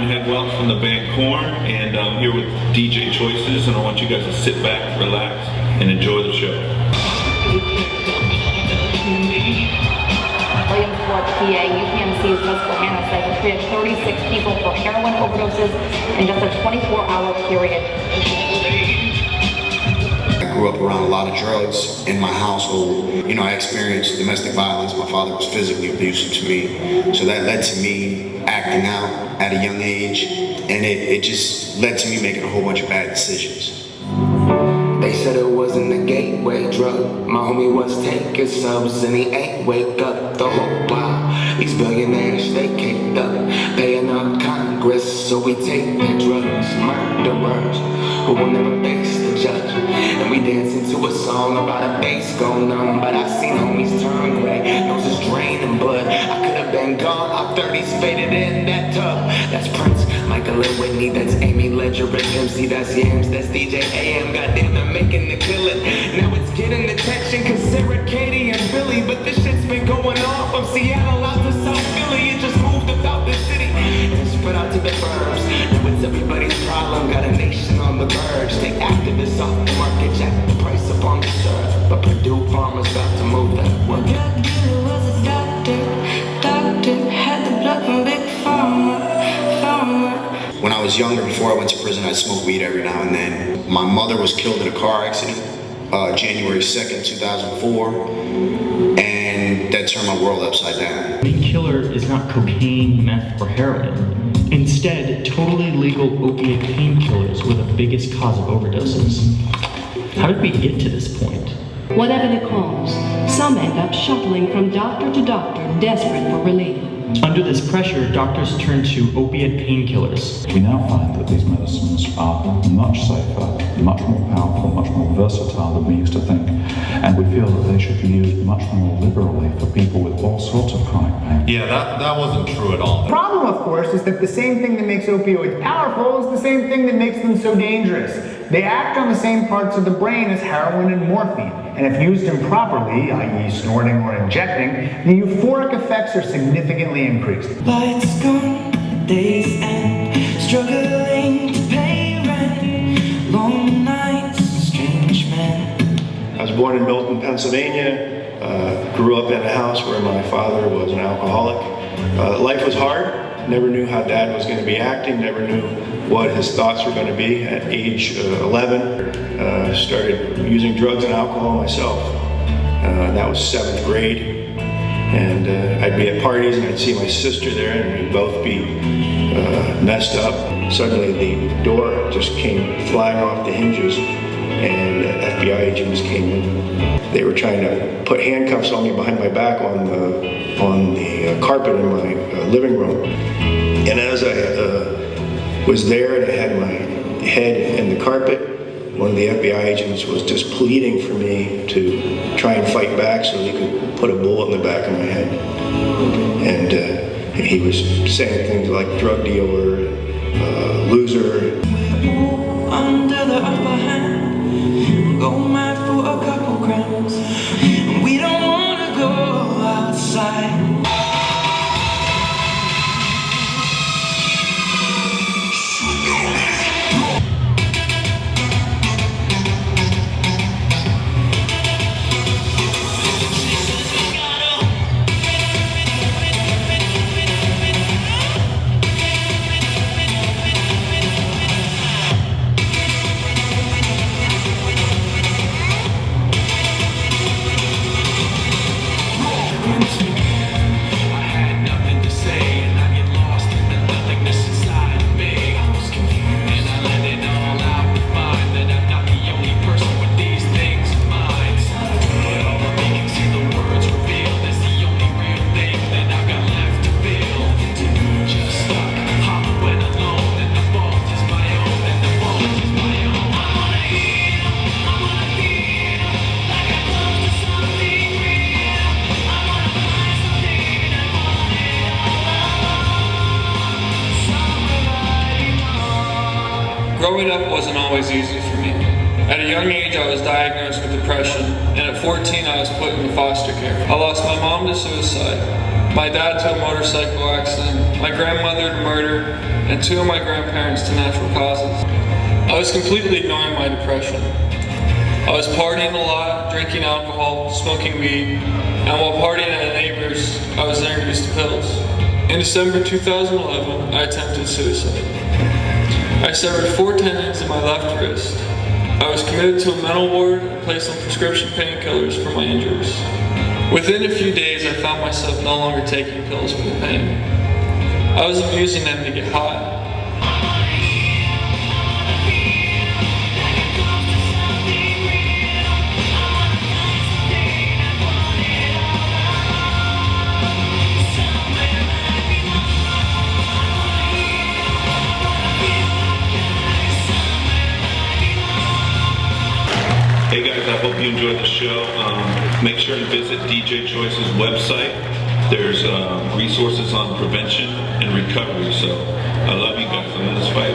Ryan Headwell from the band Korn, and I'm here with DJ Choices, and I want you guys to sit back, relax, and enjoy the show. Williamsport, PA, UPMC's Susquehanna site has treated 36 people for heroin overdoses in just a 24-hour period. I grew up around a lot of drugs in my household. You know, I experienced domestic violence. My father was physically abusive to me. So that led to me acting out at a young age. And it just led to me making a whole bunch of bad decisions. They said it wasn't a gateway drug. My homie was taking subs and he ain't wake up the whole while. These billionaires, they caked up, paying up Congress, so we take their drugs. Murderers who will never face the judge. And we dance into a song about a bass going numb. But I seen homies turn gray, noses draining blood. I could have been gone, our 30s faded in that tub. That's Prince, Michael and Whitney, that's Amy Ledger and MC, that's Yams, that's DJ AM. Goddamn, I'm making the killing. Now it's getting attention, cause Sarah, Katie, and Billy. But this shit's been going on from Seattle out to South Philly. It just moved about the city and spread out to the burbs. Now it's everybody's problem, got a nation on the verge. Take activists off the market, jack the price up on the surf. But Purdue Farmers about to move that work. Drug dealer was a doctor had the blood from Big Pharma. When I was younger, before I went to prison, I'd smoke weed every now and then. My mother was killed in a car accident, January 2nd, 2004, and that turned my world upside down. The main killer is not cocaine, meth, or heroin. Instead, totally legal opiate painkillers were the biggest cause of overdoses. How did we get to this point? Whatever the cause, some end up shuffling from doctor to doctor, desperate for relief. Under this pressure, doctors turn to opiate painkillers. We now find that these medicines are much safer, much more powerful, much more versatile than we used to think, and we feel that they should be used much more liberally for people with all sorts of chronic pain. Yeah, that wasn't true at all. The problem, of course, is that the same thing that makes opioids powerful is the same thing that makes them so dangerous. They act on the same parts of the brain as heroin and morphine, and if used improperly, i.e. snorting or injecting, the euphoric effects are significantly increased. Lights gone, days end, struggling to pay rent, long nights, strange men. I was born in Milton, Pennsylvania, grew up in a house where my father was an alcoholic. Life was hard, never knew how Dad was going to be acting, never knew what his thoughts were going to be. At age 11, started using drugs and alcohol myself. That was 7th grade. And I'd be at parties and I'd see my sister there and we'd both be messed up. Suddenly the door just came flying off the hinges and FBI agents came in. They were trying to put handcuffs on me behind my back on the carpet in my living room. And as I was there and I had my head in the carpet, one of the FBI agents was just pleading for me to try and fight back so he could put a bullet in the back of my head. And he was saying things like drug dealer, loser. We're all under the upper hand, go mad for a couple grams. We don't want to go outside. Growing up wasn't always easy for me. At a young age, I was diagnosed with depression, and at 14, I was put in foster care. I lost my mom to suicide. my dad to a motorcycle accident, my grandmother to murder, and 2 of my grandparents to natural causes. I was completely ignoring my depression. I was partying a lot, drinking alcohol, smoking weed, and while partying at a neighbor's, I was introduced to pills. In December 2011, I attempted suicide. I severed 4 tendons in my left wrist. I was committed to a mental ward and placed on prescription painkillers for my injuries. Within a few days, I found myself no longer taking pills for the pain. I was abusing them to get high. Hey guys, I hope you enjoyed the show. Make sure to visit DJ Choice's website. There's resources on prevention and recovery. So I love you guys. I'm in this fight.